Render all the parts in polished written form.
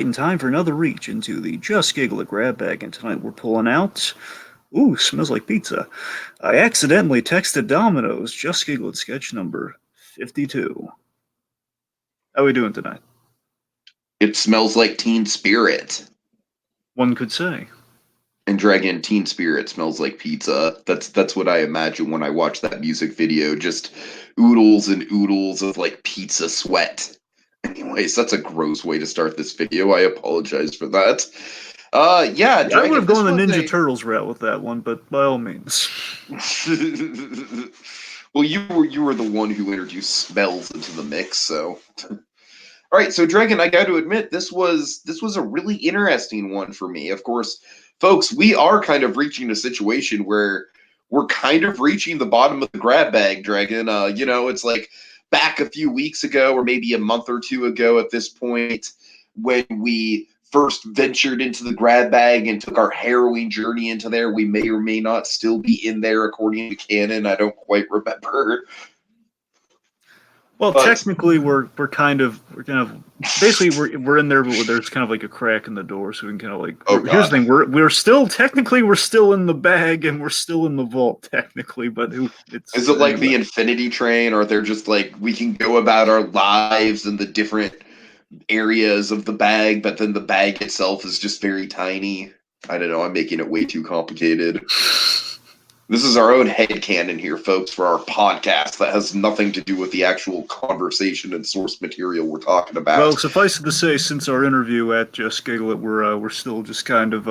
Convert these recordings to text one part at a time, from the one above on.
In time for another reach into the Just Giggle It Grab-Bag, and tonight we're pulling out. Ooh, smells like pizza. I accidentally texted Domino's Just Giggle It sketch number 52. How are we doing tonight? It smells like Teen Spirit. One could say. And Dragon Teen Spirit smells like pizza. That's what I imagine when I watch that music video. Just oodles and oodles of like pizza sweat. Anyways, that's a gross way to start this video. I apologize for that. Yeah, Yeah, I would Dragon, have this gone the was Ninja a Turtles route with that one, but by all means. well, you were the one who introduced smells into the mix, so all right, so Dragon, I got to admit this was a really interesting one for me. Of course, folks, we are kind of reaching a situation where we're kind of reaching the bottom of the grab bag, Dragon. It's like back a few weeks ago, or maybe a month or two ago at this point, when we first ventured into the grab bag and took our harrowing journey into there. We may or may not still be in there according to canon. I don't quite remember. Well, But technically, we're kind of basically we're in there, but there's kind of like a crack in the door, so we can kind of like. oh Here's the god. thing: we're still technically we're still in the bag and we're still in the vault technically, but Is it's it like anyway. the Infinity Train, or they're just like we can go about our lives in the different areas of the bag, but then the bag itself is just very tiny? I don't know. I'm making it way too complicated. This is our own headcanon here, folks, for our podcast that has nothing to do with the actual conversation and source material we're talking Well, about. suffice it to say, since our interview at Just Giggle It, we're still just kind of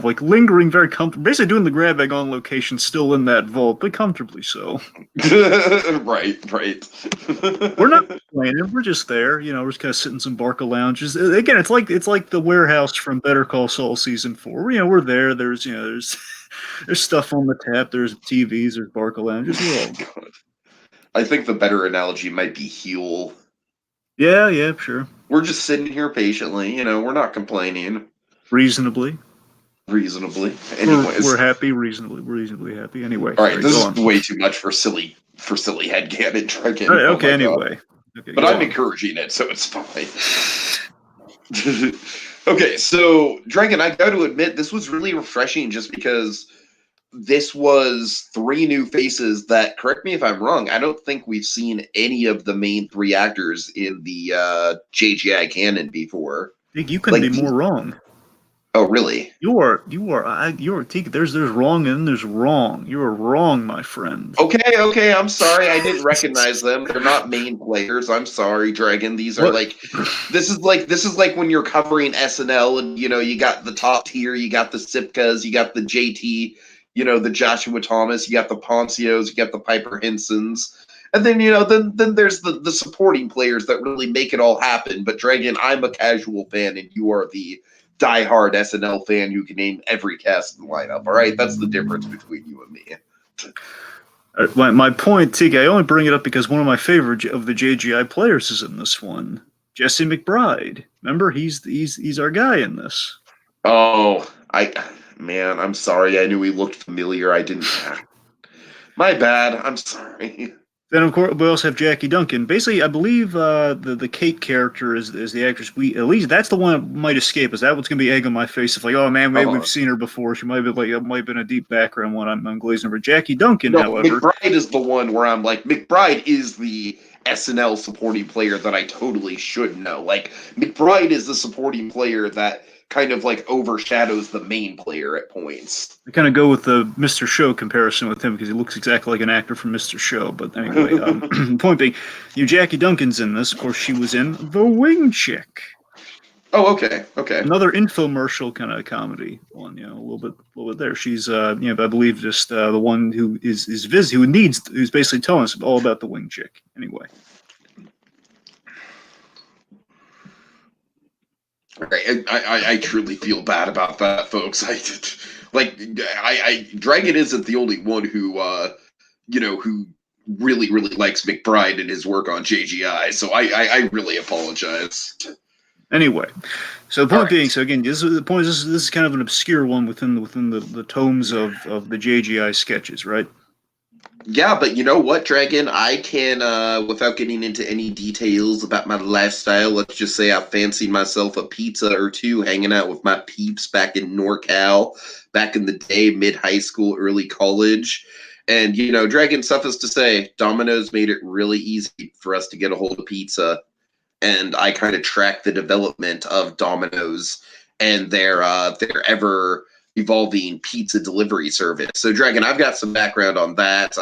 like lingering very comfortable, basically doing the grab bag on location, still in that vault, but comfortably so. Right, right. We're not complaining. We're just there. We're just kind of sitting in some Barca lounges. Again, it's like the warehouse from Better Call Saul season 4. We're there. There's there's stuff on the tap. There's TVs. There's Barca lounges. We're all good. I think the better analogy might be Huel. Yeah, yeah, sure. We're just sitting here patiently, we're not complaining Reasonably, reasonably. we're Anyways, happy. Reasonably happy. Anyway, all right, sorry. this Go is on. way too much for silly headcanon All dragon. right, Oh okay. my god. Anyway, okay. But Go I'm on. encouraging it, so it's fine. Okay, so Dragon, I got to admit, this was really refreshing just because this was three new faces that, correct me if I'm wrong, I don't think we've seen any of the main three actors in the JGI canon before. Dig, you couldn't be Like, more wrong. oh, really? You're Tika. There's wrong and there's wrong. You are wrong, my friend. Okay, I'm sorry. I didn't recognize them. They're not main players. I'm sorry, Dragon. These are What? like this is like when you're covering SNL and you got the top tier, you got the Sipkas, you got the JT, the Joshua Thomas, you got the Poncios, you got the Piper Hensons. And then then there's the supporting players that really make it all happen. But Dragon, I'm a casual fan and you are the diehard SNL fan who can name every cast in the lineup. All right, that's the difference between you and me. My point, Tika, I only bring it up because one of my favorite of the JGI players is in this one. Jesse McBride. Remember, he's our guy in this. Oh, man, I'm sorry. I knew he looked familiar. I didn't. My bad. I'm sorry. Then of course we also have Jackie Duncan. Basically, I believe the Kate character is the actress. We at least that's the one that might escape us. That one's gonna be egg on my face. If like, oh man, maybe we've Uh-huh. seen her before. She might be like it might have been a deep background one. I'm glazing over. Jackie Duncan, No, however, McBride is the one where I'm like, McBride is the SNL supporting player that I totally should know. Like, McBride is the supporting player that kind of like overshadows the main player at points. I kind of go with the Mr. Show comparison with him because he looks exactly like an actor from Mr. Show. But anyway, point being, Jackie Duncan's in this. Of course, she was in The Wing Chick, Oh, okay, okay. another infomercial kind of comedy one. A little bit there. She's, I believe just the one who who's basically telling us all about the Wing Chick. Anyway, I truly feel bad about that, folks. Dragon isn't the only one who really likes McBride and his work on JGI. So I really apologize. anyway, so the All point being, right. so again, this is the point. This is kind of an obscure one within the tomes of the JGI sketches, right? Yeah, but you know what, Dragon? I can, without getting into any details about my lifestyle, let's just say I fancied myself a pizza or two hanging out with my peeps back in NorCal, back in the day, mid high school, early college. And, you know, Dragon, suffice to say, Domino's made it really easy for us to get a hold of pizza. And I kind of tracked the development of Domino's and their ever evolving pizza delivery service. So, Dragon, I've got some background on that.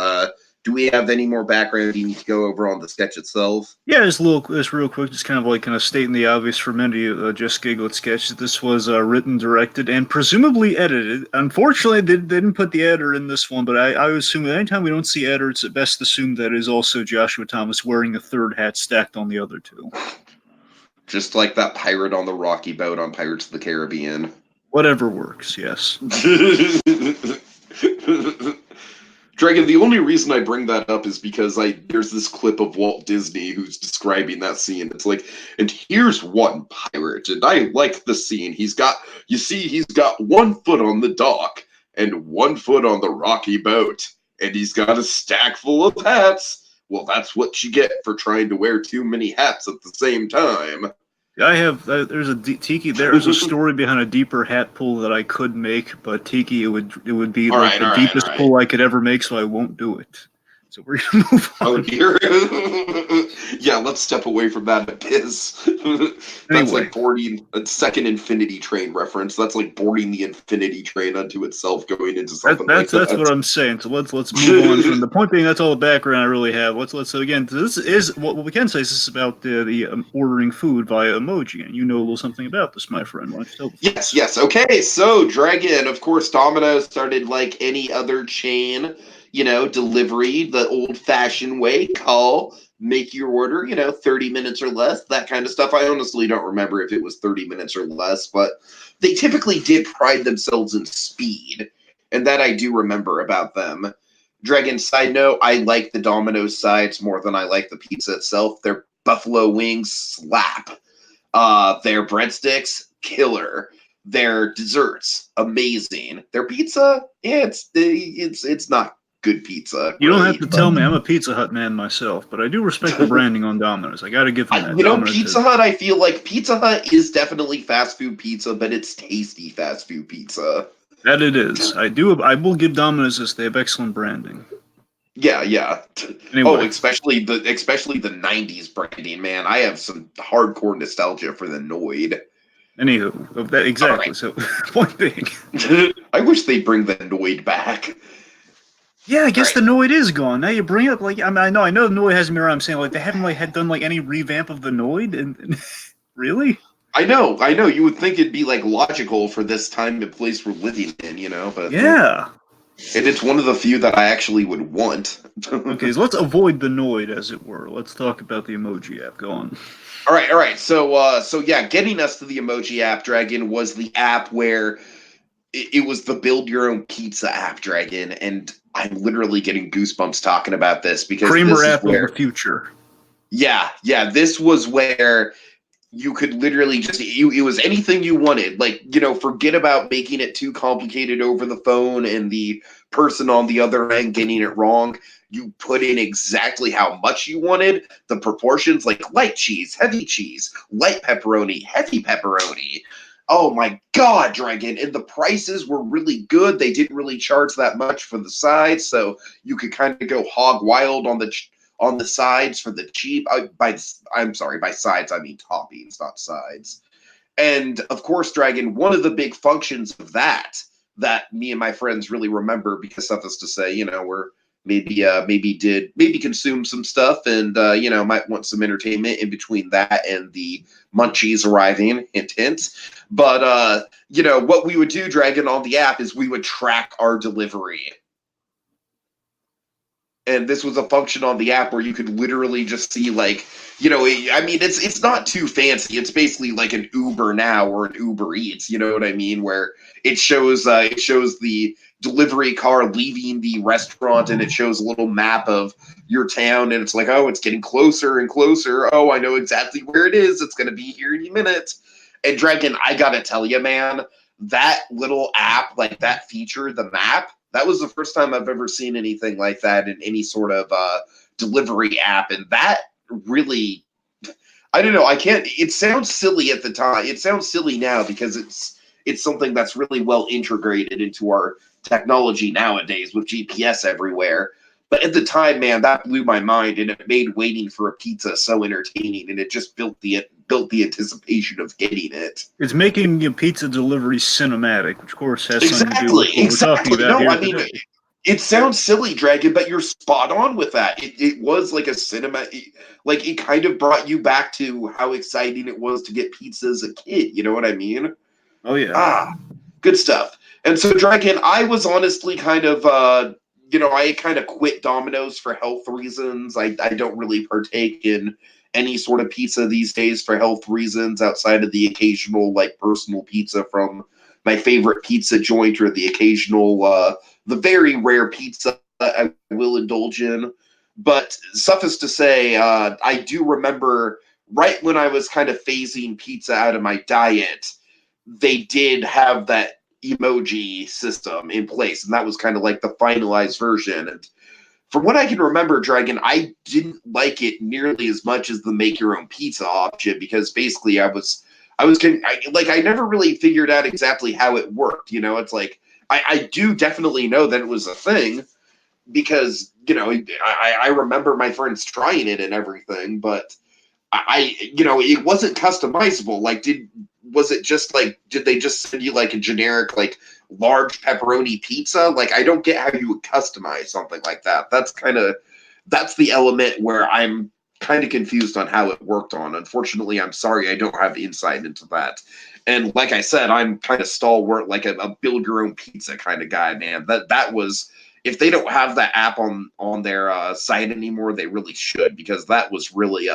Do we have any more background you need to go over on the sketch itself? Yeah, just real quick, just kind of stating the obvious for many Just Giggle It sketches. This was written, directed, and presumably edited. Unfortunately, they didn't put the editor in this one, but I would assume that anytime we don't see editor, it's at best assumed that is also Joshua Thomas wearing a third hat stacked on the other two. Just like that pirate on the rocky boat on Pirates of the Caribbean. Whatever works, yes. Dragon, the only reason I bring that up is because there's this clip of Walt Disney who's describing that scene. It's like, and here's one pirate, and I like the scene. He's got one foot on the dock and one foot on the rocky boat, and he's got a stack full of hats. Well, that's what you get for trying to wear too many hats at the same time. I have there's a Tiki. There's a story behind a deeper hat pull that I could make, but Tiki, it would be like the deepest pull I could ever make, so I won't do it. So we're gonna move on. Oh dear. Yeah, let's step away from that abyss. That's like boarding a second Infinity Train reference. That's like boarding the Infinity Train unto itself, going into something that's what I'm saying. So let's move on from the point being. That's all the background I really have. Let's so again, this is what we can say. Is this is about the ordering food via emoji, and you know a little something about this, my friend. Why don't you tell us? Yes. Okay, so Dragon, of course, Domino's started like any other chain. You know, delivery the old-fashioned way, call, make your order, 30 minutes or less, that kind of stuff. I honestly don't remember if it was 30 minutes or less, but they typically did pride themselves in speed, and that I do remember about them. Dragon, side note, I like the Domino's sides more than I like the pizza itself. Their buffalo wings slap. Their breadsticks, killer. Their desserts, amazing. Their pizza, yeah, it's not good pizza. You don't have to tell me. I'm a Pizza Hut man myself, but I do respect the branding on Domino's. I got to give them that. Pizza Hut, I feel like Pizza Hut is definitely fast food pizza, but it's tasty fast food pizza. That it is. I will give Domino's this. They have excellent branding. Yeah. Anyway. Oh, especially the '90s branding, man. I have some hardcore nostalgia for the Noid. Anywho, exactly. Right. So, point being, I wish they'd bring the Noid back. Yeah, I guess the Noid is gone. Now you bring up I know the Noid hasn't been around. I'm saying they haven't had done any revamp of the Noid, and really. I know. You would think it'd be logical for this time and place we're living in, but yeah. And it's one of the few that I actually would want. Okay, so let's avoid the Noid, as it were. Let's talk about the emoji app. Go on. All right. So yeah, getting us to the emoji app, Dragon, was the app where it was the build your own pizza app, Dragon, and I'm literally getting goosebumps talking about this because Kramer this app is where, of the future. Yeah, this was where you could literally just it was anything you wanted. Forget about making it too complicated over the phone and the person on the other end getting it wrong. You put in exactly how much you wanted, the proportions, like light cheese, heavy cheese, light pepperoni, heavy pepperoni. Oh my God, Dragon. And the prices were really good. They didn't really charge that much for the sides, so you could kind of go hog wild on the sides for the cheap. By sides, I mean toppings, not sides. And of course, Dragon, one of the big functions of that me and my friends really remember, because suffice to say, we're maybe consume some stuff and might want some entertainment in between that and the munchies arriving, hint hint. But what we would do, Dragon, on the app is we would track our delivery. And this was a function on the app where you could literally just see it's not too fancy. It's basically like an Uber Now or an Uber Eats, you know what I mean? Where it shows the delivery car leaving the restaurant, and it shows a little map of your town, and it's like, oh, it's getting closer and closer. Oh, I know exactly where it is. It's going to be here in a minute. And Dragon, I got to tell you, man, that little app, that feature, the map, That was the first time I've ever seen anything like that in any sort of delivery app, and that really, I don't know. I can't. It sounds silly at the time. It sounds silly now because it's something that's really well integrated into our technology nowadays with GPS everywhere. But at the time, man, that blew my mind, and it made waiting for a pizza so entertaining, and it just built the anticipation of getting it. It's making pizza delivery cinematic, which of course has something to do Exactly, with what we're talking exactly. about No, here I mean, today. it sounds silly, Dragon, but you're spot on with that. It was like a cinema, like it kind of brought you back to how exciting it was to get pizza as a kid. You know what I mean? Oh yeah. Ah, good stuff. And so, Dragon, I was honestly kind of, I kind of quit Domino's for health reasons. I don't really partake in any sort of pizza these days for health reasons outside of the occasional, like, personal pizza from my favorite pizza joint or the occasional, the very rare pizza I will indulge in. But suffice to say, I do remember right when I was kind of phasing pizza out of my diet, they did have that emoji system in place, and that was kind of like the finalized version. And from what I can remember, Dragon, I didn't like it nearly as much as the make your own pizza option because basically I never really figured out exactly how it worked. It's like I do definitely know that it was a thing because I remember my friends trying it and everything, but it wasn't customizable. Like, was it just like, did they just send you like a generic, like, large pepperoni pizza? Like, I don't get how you would customize something like that. That's the element where I'm kind of confused on how it worked on. Unfortunately, I'm sorry, I don't have insight into that. And like I said, I'm kind of stalwart, like a build your own pizza kind of guy, man. That was, if they don't have that app on their site anymore, they really should, because that was really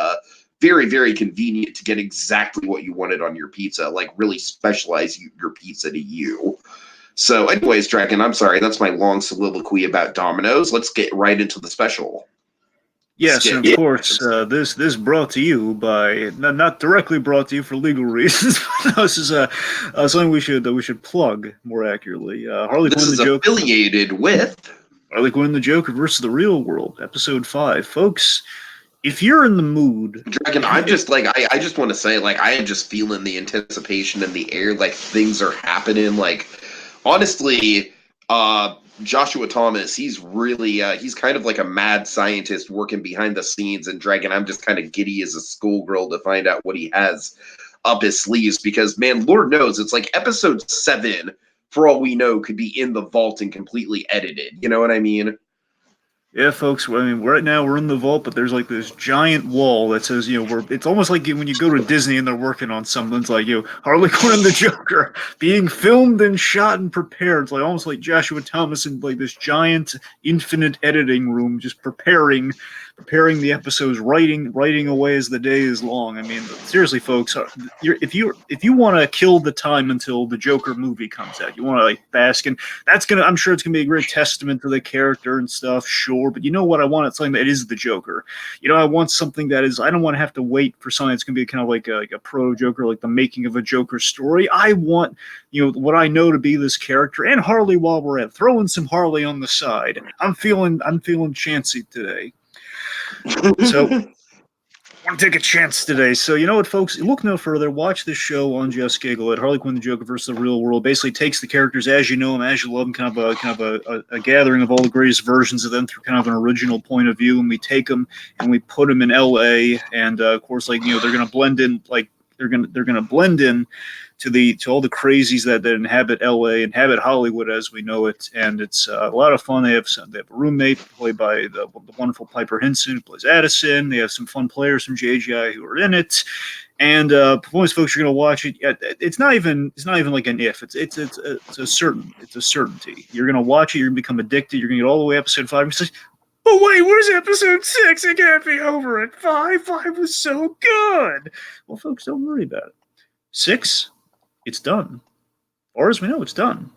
very, very convenient to get exactly what you wanted on your pizza, like really specialize your pizza to you. So, anyways, Dragon, I'm sorry, that's my long soliloquy about Domino's. Let's get right into the special. Yes, and Skip. of course, this brought to you by not directly brought to you for legal reasons. But this is something we should plug more accurately. Harley This Quinn the is Joker, affiliated with. Harley Quinn the Joker versus the Real World, Episode 5, folks. If you're in the mood, Dragon, I'm just like, I just want to say, like, I am just feeling the anticipation in the air, like things are happening. Like, honestly, Joshua Thomas, he's really he's kind of like a mad scientist working behind the scenes, and Dragon, I'm just kind of giddy as a schoolgirl to find out what he has up his sleeves, because man, Lord knows, it's like episode 7, for all we know, could be in the vault and completely edited. You know what I mean? yeah, folks. I mean, right now we're in the vault, but there's like this giant wall that says, it's almost like when you go to Disney and they're working on something. It's like, Harley Quinn the Joker being filmed and shot and prepared. It's like almost like Joshua Thomas in like this giant infinite editing room, just preparing the episodes, writing away as the day is long. I mean, seriously, folks, if you want to kill the time until the Joker movie comes out, you want to like bask in. I'm sure it's gonna be a great testament to the character and stuff, sure. But you know what I want? It's something that is the Joker. I want something that is. I don't want to have to wait for something that's gonna be kind of like a proto Joker, like the making of a Joker story. I want what I know to be this character and Harley while we're at throwing some Harley on the side. I'm feeling chancy today. So I want to take a chance today. So you know what, folks? Look no further. Watch this show on Just Giggle It. Harley Quinn the Joker versus the Real World basically takes the characters as you know them, as you love them, kind of a gathering of all the greatest versions of them through kind of an original point of view, and we take them and we put them in L.A. and of course, like they're gonna blend in, like they're gonna blend in to all the crazies that inhabit LA, inhabit Hollywood as we know it, and it's a lot of fun. They have a roommate played by the wonderful Piper Henson who plays Addison. They have some fun players from JGI who are in it, and performance folks are going to watch it. It's not even like an if. It's a certainty. You're going to watch it. You're going to become addicted. You're going to get all the way episode 5. You're like, but wait, where's episode 6? It can't be over at 5. 5 was so good. Well, folks, don't worry about it. 6, it's done. Or as we know, it's done.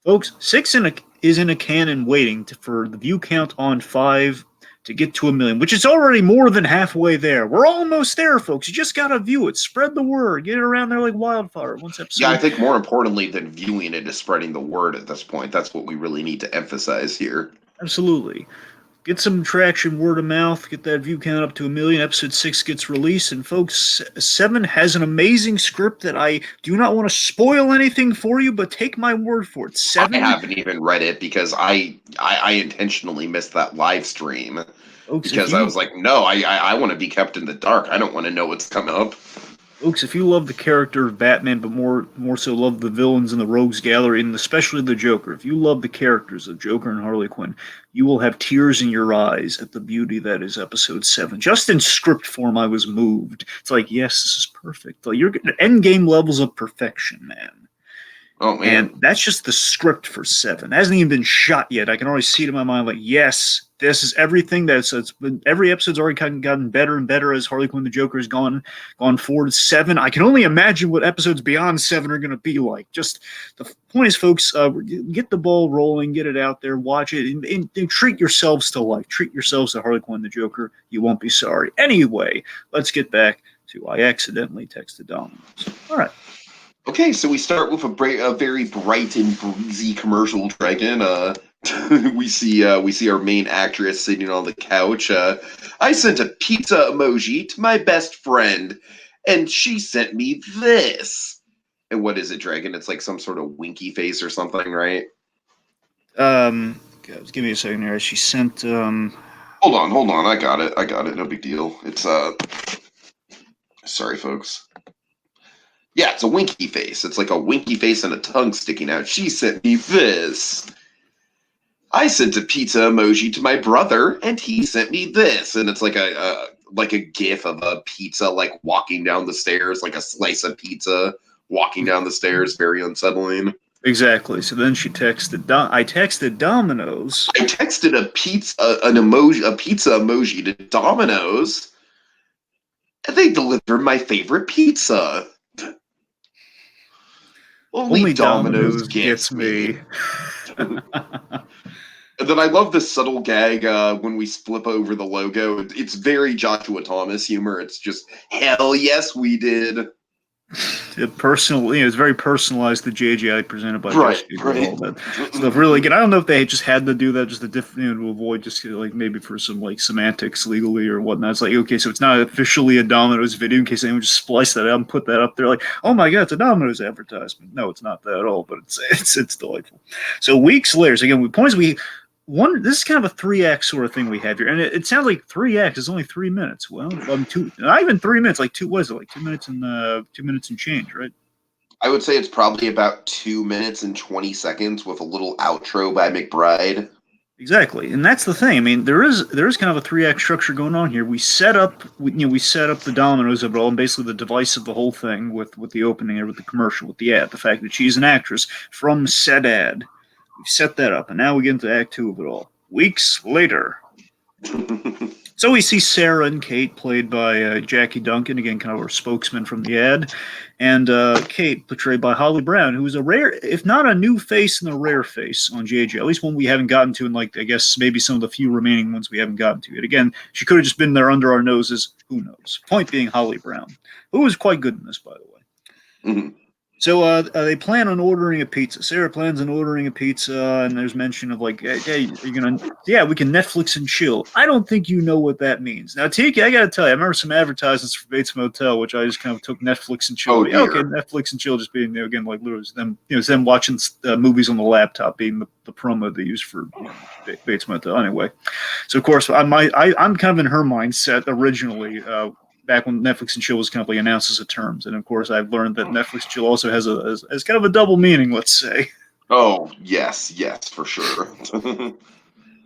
Folks, 6 is in a can and waiting for the view count on 5 to get to 1 million, which is already more than halfway there. We're almost there, folks. You just got to view it. Spread the word. Get it around there like wildfire. Once episode. Yeah, I think more importantly than viewing it is spreading the word at this point. That's what we really need to emphasize here. Absolutely. Get some traction, word of mouth, get that view count up to 1 million. Episode 6 gets released, and folks, 7 has an amazing script that I do not want to spoil anything for you, but take my word for it. 7. I haven't even read it because I intentionally missed that live stream. Folks, because I was like, no, I want to be kept in the dark. I don't want to know what's coming up. Folks, if you love the character of Batman, but more so love the villains in the Rogues Gallery, and especially the Joker, if you love the characters of Joker and Harley Quinn, you will have tears in your eyes at the beauty that is episode 7. Just in script form, I was moved. It's like, yes, this is perfect. Like, you're getting endgame levels of perfection, man. Oh, man. And that's just the script for 7. It hasn't even been shot yet. I can already see it in my mind, like, yes, this is everything every episode's already kind of gotten better and better as Harley Quinn the Joker has gone forward. 7, I can only imagine what episodes beyond 7 are going to be like. Just the point is, folks, get the ball rolling, get it out there, watch it, and treat yourselves to life. Treat yourselves to Harley Quinn the Joker. You won't be sorry. Anyway, let's get back to I accidentally texted Domino's. All right. Okay, so we start with a very bright and breezy commercial, Dragon. We see our main actress sitting on the couch. I sent a pizza emoji to my best friend, and she sent me this. And what is it, Dragon? It's like some sort of winky face or something, right? Give me a second here. She sent. Hold on. I got it. No big deal. It's Sorry, folks. Yeah, it's a winky face. It's like a winky face and a tongue sticking out. She sent me this. I sent a pizza emoji to my brother, and he sent me this. And it's like a gif of a pizza like walking down the stairs, like a slice of pizza walking down the stairs, very unsettling. Exactly. So then she texted. I texted Domino's. I texted a pizza emoji to Domino's, and they delivered my favorite pizza. Only Domino's gets me. And then I love this subtle gag when we flip over the logo. It's very Joshua Thomas humor. It's just, hell yes, we did. It's very personalized. The JGI presented by right. All that stuff. Really good. I don't know if they just had to do that just to avoid just like maybe for some like semantics legally or whatnot. It's like, okay, so it's not officially a Domino's video in case anyone just splice that out and put that up there. Like, oh my god, it's a Domino's advertisement. No, it's not that at all. But it's delightful. So weeks later, so again, this is kind of a 3-act sort of thing we have here, and it sounds like 3-act is only 3 minutes. Well, not even 3 minutes, like 2 minutes and change, right? I would say it's probably about 2 minutes and 20 seconds with a little outro by McBride. Exactly, and that's the thing. I mean, there is kind of a 3-act structure going on here. We set up the dominoes of it all, and basically the device of the whole thing with the opening, with the commercial, with the ad, the fact that she's an actress from said ad. We've set that up, and now we get into Act 2 of it all. Weeks later. So we see Sarah and Kate, played by Jackie Duncan, again, kind of our spokesman from the ad, and Kate, portrayed by Holly Brown, who is a rare, if not a new face, and a rare face on JJ, at least one we haven't gotten to, and like, I guess, maybe some of the few remaining ones we haven't gotten to yet. Again, she could have just been there under our noses, who knows. Point being Holly Brown, who was quite good in this, by the way. Mm-hmm. So they plan on ordering a pizza. Sarah plans on ordering a pizza, and there's mention of like, hey, we can Netflix and chill. I don't think you know what that means. Now, Tiki, I got to tell you, I remember some advertisements for Bates Motel, which I just kind of took Netflix and chill. Oh, okay, Netflix and chill just being, again, like literally them, it's them watching movies on the laptop being the promo they use for Bates Motel. Anyway, so of course, I'm kind of in her mindset originally. Back when Netflix and chill was kind of like announced as a term. And of course, I've learned that Netflix and chill also has kind of a double meaning, let's say. Oh, yes, for sure.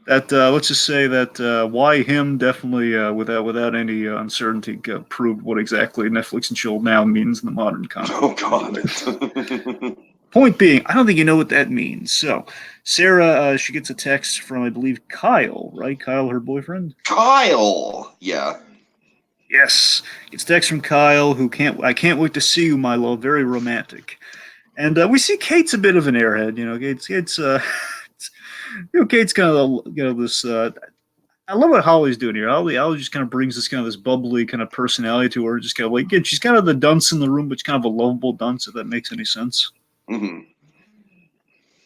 That let's just say that why him definitely without any uncertainty proved what exactly Netflix and chill now means in the modern context. Oh, God. Point being, I don't think you know what that means. So, Sarah, she gets a text from, I believe, Kyle, right? Kyle, her boyfriend? Kyle! Yeah. Yes, it's text from Kyle, I can't wait to see you, my love. Very romantic, and we see Kate's a bit of an airhead. Kate's Kate's kind of this. I love what Holly's doing here. Holly just kind of brings this bubbly kind of personality to her. Just kind of like, again, she's kind of the dunce in the room, but she's kind of a lovable dunce, if that makes any sense. Mm-hmm.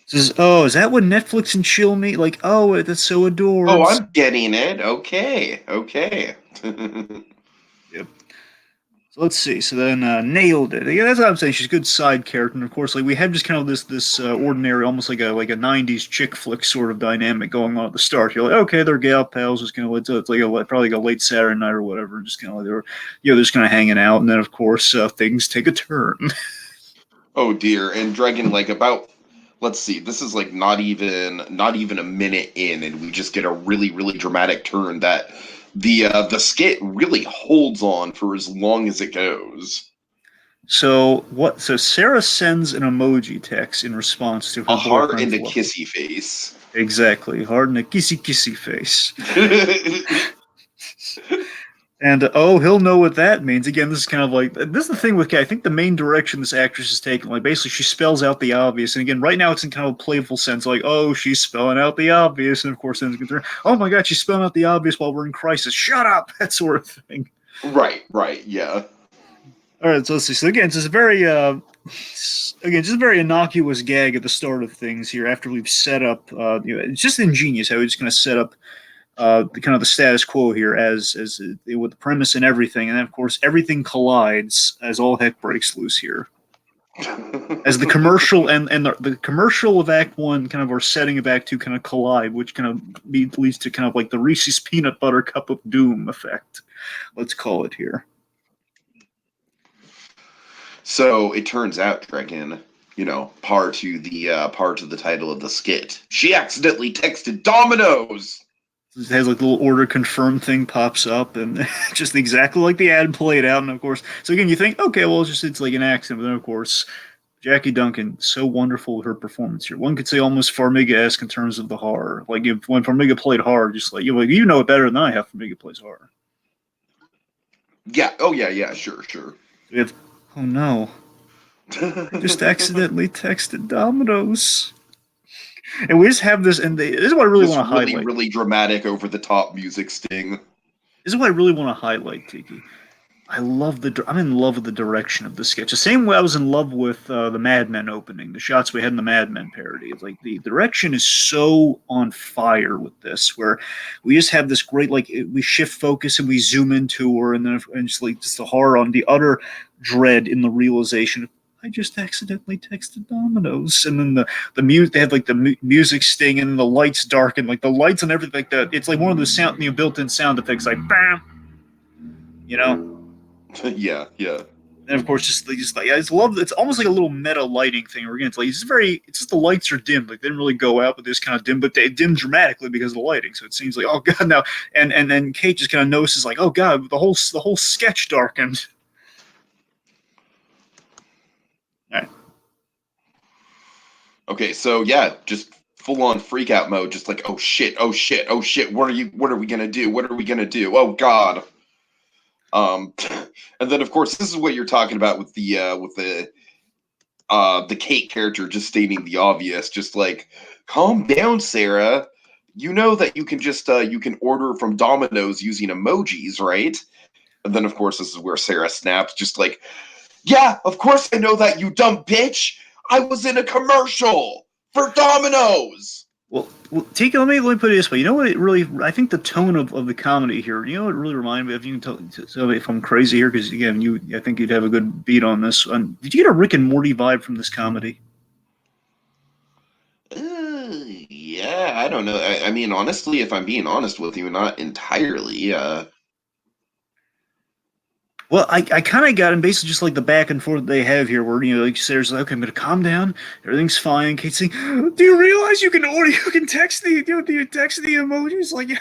Says, oh, is that what Netflix and chill meet? Like, oh, that's so Oh, adorbs. I'm getting it. Okay, okay. Yep. So let's see. So then nailed it. Yeah, that's what I'm saying. She's a good side character, and of course, like we have just kind of this ordinary, almost like a '90s chick flick sort of dynamic going on at the start. You're like, okay, they're gal pals. It's kind of it's like probably like a late Saturday night or whatever. Just kind of like they're just kind of hanging out, and then of course things take a turn. Oh dear, and Dragon, like, about, let's see, this is like not even a minute in, and we just get a really dramatic turn that the skit really holds on for as long as it goes. So what? So Sarah sends an emoji text in response to A her heart and boyfriend's a love. kissy face. Exactly, hard and a kissy face. And oh, he'll know what that means. Again, this is kind of like this is the thing with Kay. I think the main direction this actress is taking, like basically she spells out the obvious. And again, right now it's in kind of a playful sense, like, oh, she's spelling out the obvious, and of course then it's going to oh my god, she's spelling out the obvious while we're in crisis. Shut up, that sort of thing. Right, yeah. All right, so let's see. So again, it's just a very just a very innocuous gag at the start of things here. After we've set up, it's just ingenious how we're just going to set up the kind of the status quo here as with the premise and everything, and then of course everything collides as all heck breaks loose here. As the commercial and the commercial of Act One kind of are setting of Act Two kind of collide, which kind of leads to kind of like the Reese's peanut butter cup of doom effect. Let's call it here. So it turns out, Dragon, par to the title of the skit, she accidentally texted Domino's. It has like the little order confirmed thing pops up, and just exactly like the ad played out. And of course, so again, you think, okay, well, it's like an accident, but then of course, Jackie Duncan, so wonderful with her performance here. One could say almost Farmiga-esque in terms of the horror. Like when Farmiga played horror, just like you know it better than I have. Farmiga plays horror. Yeah. Oh yeah. Sure. We have, oh no, I just accidentally texted Domino's. And we just have this, and this is what I really want to highlight. Really dramatic, over the top music sting. This is what I really want to highlight, Tiki. I'm in love with the direction of the sketch. The same way I was in love with the Mad Men opening, the shots we had in the Mad Men parody. It's like the direction is so on fire with this, where we just have this great, like we shift focus and we zoom into her, and then just the horror on the utter dread in the realization of, I just accidentally texted Domino's, and then the music, they have like the music sting, and the lights darken, like the lights and everything like that. It's like one of those built-in sound effects, like bam, Yeah. And of course, just like I just love. It's almost like a little meta lighting thing. Where again, it's just the lights are dim. Like they didn't really go out, but they just kind of dim. But they dim dramatically because of the lighting. So it seems like, oh god, now and then Kate just kind of notices like, oh god, the whole sketch darkened. All right. Okay, so yeah, just full on freak out mode, just like, oh shit, what are we gonna do? Oh god. And then of course this is what you're talking about with the Kate character just stating the obvious, just like, calm down, Sarah. You know that you can just you can order from Domino's using emojis, right? And then of course this is where Sarah snaps, just like, yeah, of course I know that, you dumb bitch. I was in a commercial for Domino's. Well, Tika, let me put it this way. You know what? I think the tone of the comedy here. You know what it really reminded me of? You can tell me if I'm crazy here, because again, I think you'd have a good beat on this. Did you get a Rick and Morty vibe from this comedy? Yeah, I don't know. I mean, honestly, if I'm being honest with you, not entirely. Well, I kind of got him basically just like the back and forth they have here, where like Sarah's like, okay, I'm gonna calm down, everything's fine. Kate's saying, do you realize you can text the text the emojis, like, yeah,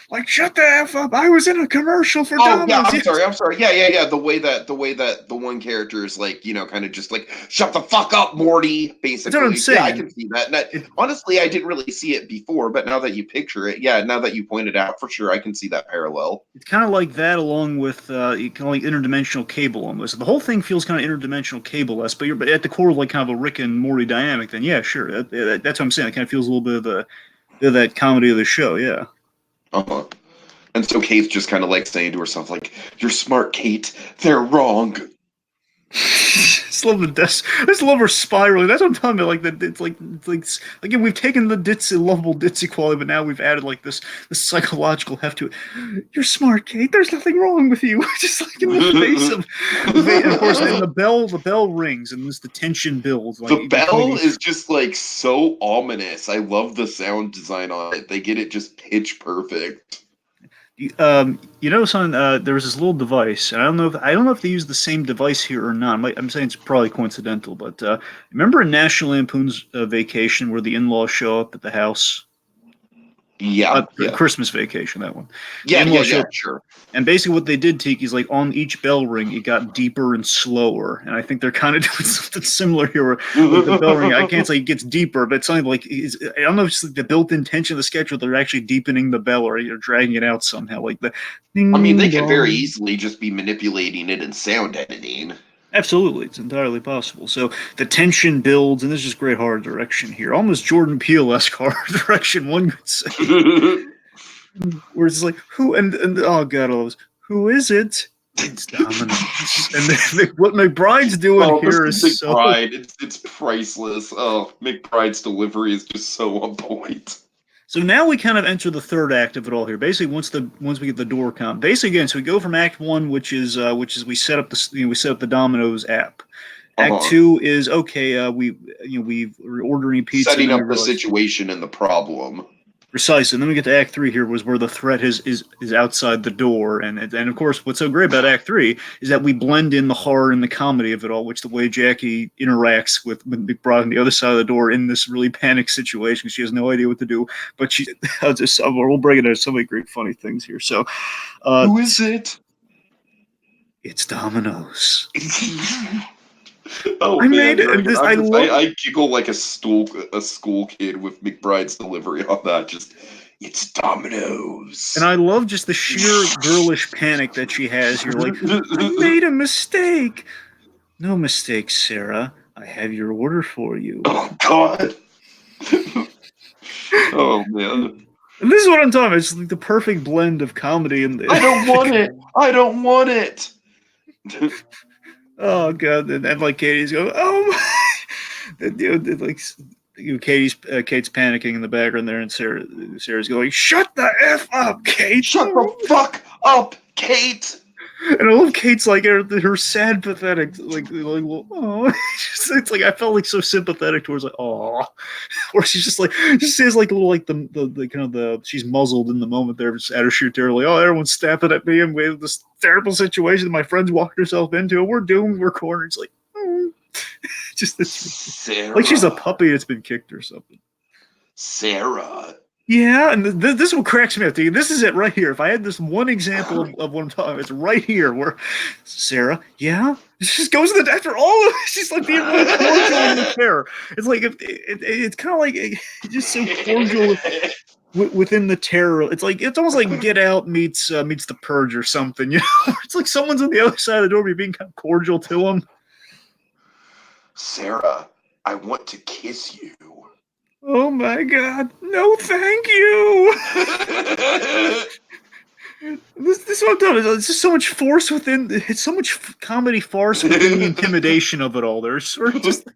like shut the f up. I was in a commercial for Oh yeah, Domino's. I'm sorry. Yeah. The way that the one character is like, kind of just like, shut the fuck up, Morty. That's what I'm Basically, saying. yeah, I can see that. Honestly, I didn't really see it before, but now that you picture it, yeah, now that you pointed out, for sure, I can see that parallel. It's kind of like that, along with kind of like interdimensional cable almost. The whole thing feels kind of interdimensional cable-esque, but at the core of like kind of a Rick and Morty dynamic. Then yeah, sure, that's what I'm saying. It kind of feels a little bit of that comedy of the show. Yeah. Uh-huh. And so Kate's just kind of like saying to herself, like, "You're smart, Kate. They're wrong." I just love her spiraling. That's what I'm talking about. Like that, it's like again, we've taken the lovable ditzy quality, but now we've added like this psychological heft to it. You're smart, Kate. There's nothing wrong with you. Just like in the face of, and of course, then the bell rings, and the tension builds. Like The bell is just like so ominous. I love the sound design on it. They get it just pitch perfect. Son, there was this little device, and I don't know if they use the same device here or not. I'm saying it's probably coincidental, but remember in National Lampoon's Vacation where the in-laws show up at the house? Yeah, yeah. Christmas Vacation, that one. Yeah, sure. And basically what they did, Tiki, is like on each bell ring, it got deeper and slower. And I think they're kind of doing something similar here with the bell ring. I can't say it gets deeper, but it's something like, I don't know if it's like the built-in tension of the sketch or they're actually deepening the bell or dragging it out somehow. Like the I mean, they could very easily just be manipulating it in sound editing. Absolutely, it's entirely possible. So the tension builds, and there's just great horror direction here. Almost Jordan Peele-esque horror direction, one could say. Where it's like, who, and oh god, all those, who is it? It's Dominos. And what McBride's doing here is McBride, it's priceless. Oh, McBride's delivery is just so on point. So now we kind of enter the third act of it all here. Basically, once we get the door count, basically again, so we go from Act 1, which is we set up the Domino's app. Act 2 is okay. We're ordering pizza, setting up the situation and the problem. Precisely. And then we get to Act 3 here, was where the threat is outside the door, and of course, what's so great about Act 3 is that we blend in the horror and the comedy of it all, which the way Jackie interacts with McBride on the other side of the door in this really panic situation. She has no idea what to do, but we'll bring it. There's so many great funny things here. So, who is it? It's Domino's. Oh, I made it. And I giggle like a school kid with McBride's delivery on that. Just, it's Domino's. And I love just the sheer girlish panic that she has here. Like, I made a mistake. No mistake, Sarah. I have your order for you. Oh God. Oh man. And this is what I'm talking about. It's like the perfect blend of comedy and. I don't want it. I don't want it. Oh god! And like Katie's going, oh my! Kate's panicking in the background there, and Sarah's going, "Shut the f up, Kate! Shut the fuck up, Kate!" And I love Kate's like her sad, pathetic, like well, oh, it's like I felt like so sympathetic towards like, oh, where she's just says like a little like the kind of the she's muzzled in the moment there, just at her shoot there, like, oh, everyone's snapping at me, and we have this terrible situation that my friend's walked herself into, and we're doomed, we're cornered. It's like, oh. Just this, Sarah. Like she's a puppy that's been kicked or something. Sarah. Yeah, and this is what cracks me up. This is it right here. If I had this one example of what I'm talking about, it's right here where Sarah, yeah, she just goes to the after all of it. She's like being really cordial in the terror. It's like it's kind of like just so cordial within the terror. It's almost like Get Out meets The Purge or something. You know, it's like someone's on the other side of the door, but you're being kind of cordial to them. Sarah, I want to kiss you. Oh my god, no thank you! This is what I'm talking about. It's just so much force within, it's so much comedy farce within the intimidation of it all. There's sort of just,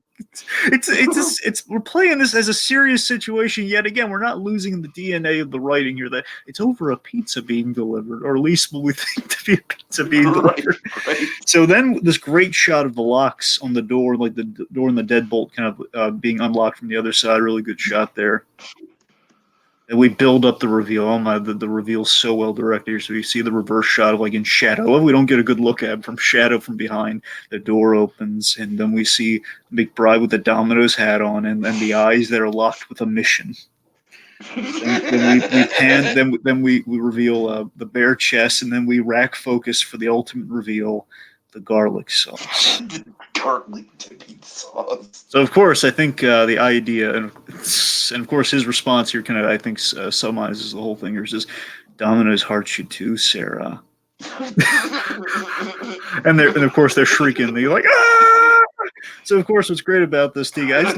we're playing this as a serious situation, yet again, we're not losing the DNA of the writing here, that it's over a pizza being delivered, or at least what we think to be a pizza being delivered. Right. So then this great shot of the locks on the door, like the door and the deadbolt kind of being unlocked from the other side, really good shot there. And we build up the reveal. Oh my, the reveal's so well directed here. So you see the reverse shot of like in shadow. We don't get a good look at it from shadow from behind. The door opens, and then we see McBride with the Domino's hat on, and the eyes that are locked with a mission. Then we pan. Then we reveal the bare chest, and then we rack focus for the ultimate reveal, the garlic sauce. Garlic dipping sauce. So of course, I think the idea, and of course his response here, kind of I think summarizes the whole thing. Here says, "Domino's hearts you too, Sarah." and of course they're shrieking. They're like, ah! So of course, what's great about this, T guys,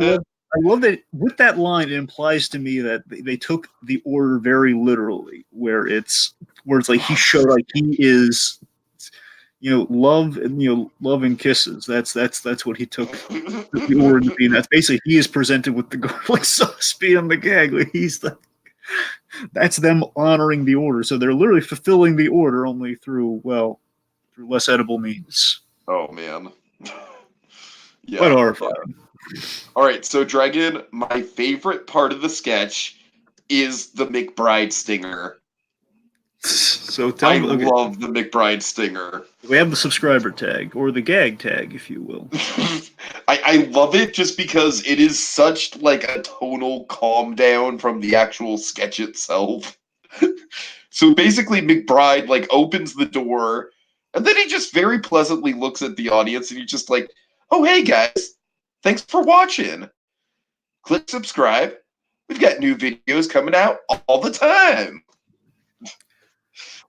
I love that with that line, it implies to me that they took the order very literally, where it's like he showed like he is, love and love and kisses. That's what he took the order to be. And that's basically he is presented with the garlic sauce being the gag. Like that's them honoring the order. So they're literally fulfilling the order only through less edible means. Oh man. Quite Yeah. horrifying. All right, so Dragon, my favorite part of the sketch is the McBride stinger. So I love the McBride stinger. We have the subscriber tag, or the gag tag, if you will. I love it just because it is such like a tonal calm down from the actual sketch itself. So basically McBride like opens the door and then he just very pleasantly looks at the audience and he's just like, "Oh hey guys, thanks for watching. Click subscribe. We've got new videos coming out all the time."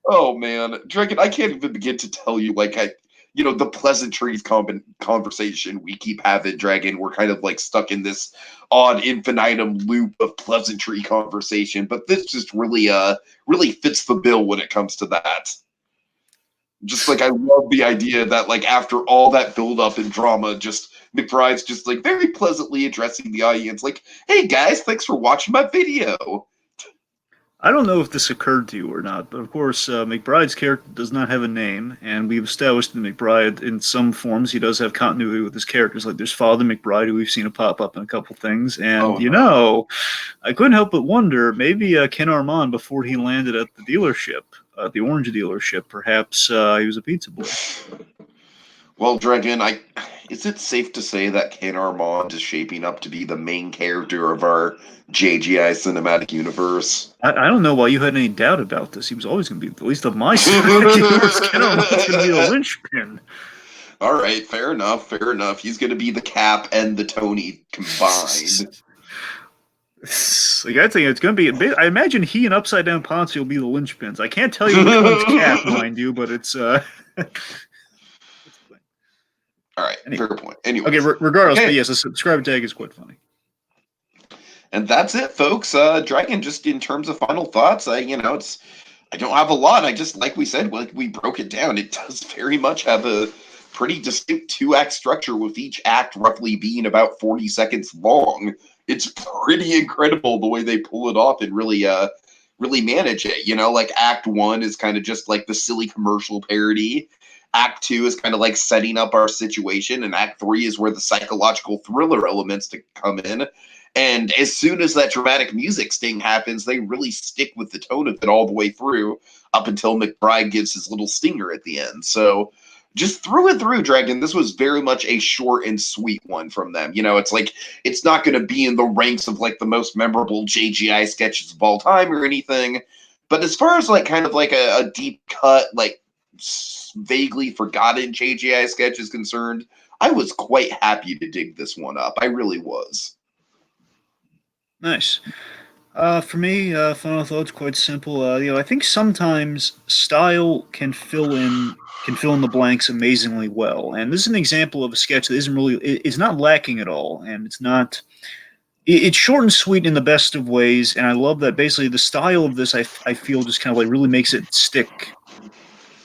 Oh man, Dragon, I can't even begin to tell you the pleasantries conversation we keep having, Dragon. We're kind of like stuck in this odd infinitum loop of pleasantry conversation, but this just really fits the bill when it comes to that. Just like I love the idea that like after all that build up and drama, just McBride's just like very pleasantly addressing the audience, like, "Hey guys, thanks for watching my video." I don't know if this occurred to you or not, but of course, McBride's character does not have a name, and we've established that McBride, in some forms, he does have continuity with his characters. Like, there's Father McBride, who we've seen a pop up in a couple things, and I couldn't help but wonder, maybe Ken Armand, before he landed at the dealership, the orange dealership, perhaps he was a pizza boy. Well, Dragon, is it safe to say that Ken Armand is shaping up to be the main character of our JGI cinematic universe? I don't know why you had any doubt about this. He was always going to be, at least of my cinematic universe, Ken Armand's going to be the linchpin. All right, fair enough, fair enough. He's going to be the Cap and the Tony combined. Like I think it's going to be. I imagine he and Upside Down Ponzi will be the linchpins. I can't tell you which one's Cap, mind you, but it's. All right, fair point. Anyway, okay. Regardless, but yes, the subscriber tag is quite funny. And that's it, folks. Dragon, just in terms of final thoughts, I don't have a lot. I just, like we said, like we broke it down. It does very much have a pretty distinct 2-act structure, with each act roughly being about 40 seconds long. It's pretty incredible the way they pull it off and really manage it. Like Act 1 is kind of just like the silly commercial parody. Act 2 is kind of like setting up our situation, and Act 3 is where the psychological thriller elements to come in. And as soon as that dramatic music sting happens, they really stick with the tone of it all the way through, up until McBride gives his little stinger at the end. So just through and through, Dragon, this was very much a short and sweet one from them. It's like, it's not going to be in the ranks of like the most memorable JGI sketches of all time or anything. But as far as like kind of like a deep cut, like vaguely forgotten JGI sketch is concerned, I was quite happy to dig this one up. I really was. Nice. For me, final thoughts quite simple. I think sometimes style can fill in the blanks amazingly well, and this is an example of a sketch that isn't really, it's not lacking at all, and it's not. It's short and sweet in the best of ways, and I love that. Basically, the style of this, I feel, just kind of like really makes it stick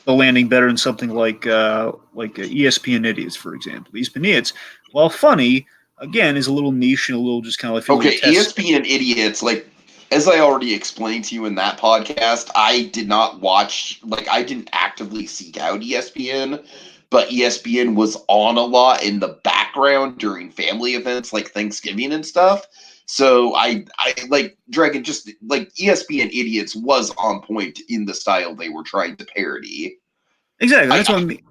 the landing better than something like ESPN Idiots, for example. ESPN Idiots, while funny, again, is a little niche and a little just kind of like okay. ESPN Idiots, like as I already explained to you in that podcast, I did not watch, like I didn't actively seek out ESPN, but ESPN was on a lot in the background during family events like Thanksgiving and stuff. So I like Dragon, just like ESPN Idiots was on point in the style they were trying to parody. Exactly, that's what I mean.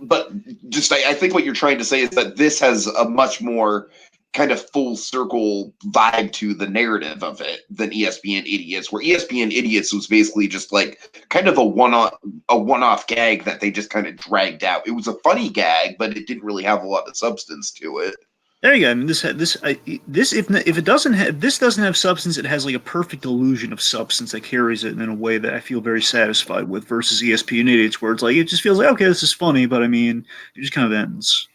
But just I think what you're trying to say is that this has a much more kind of full circle vibe to the narrative of it than ESPN Idiots, where ESPN Idiots was basically just like kind of a one-off gag that they just kind of dragged out. It was a funny gag, but it didn't really have a lot of substance to it. There you go. I mean, this if it doesn't have, this doesn't have substance, it has like a perfect illusion of substance that carries it in a way that I feel very satisfied with. Versus ESPN Idiots, where it's like it just feels like, okay, this is funny, but I mean, it just kind of ends.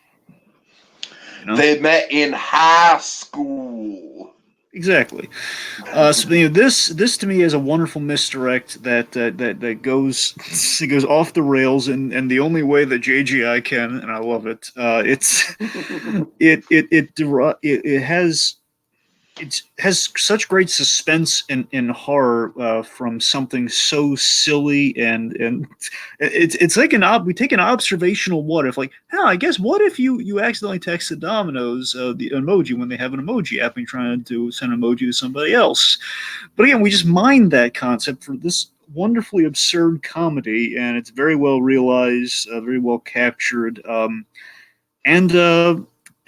They met in high school. Exactly. So this to me is a wonderful misdirect that goes it goes off the rails and the only way that JGI can, and I love it. It has such great suspense and horror from something so silly and it's like we take an observational what if, like, I guess what if you accidentally texted Domino's the emoji when they have an emoji app and you're trying to send an emoji to somebody else. But again, we just mined that concept for this wonderfully absurd comedy, and it's very well realized, very well captured. And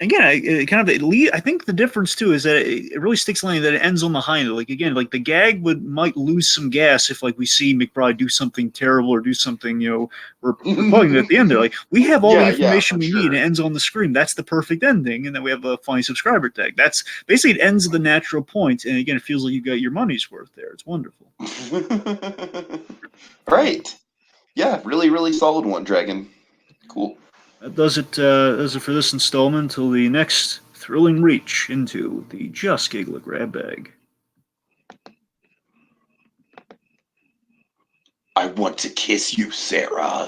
again, it kind of I think the difference too is that it really sticks landing that it ends on the high note. Like again, like the gag might lose some gas if like we see McBride do something terrible or do something repugnant at the end. There, like we have all the Yeah, information for we need, and sure. it ends on the screen. That's the perfect ending, and then we have a funny subscriber tag. That's basically it ends at the natural point, and again, it feels like you got your money's worth there. It's wonderful. Right. Yeah, really, really solid one, Dragon. Cool. That does it for this installment until the next thrilling reach into the Just Giggle It Grab-Bag. I want to kiss you, Sarah.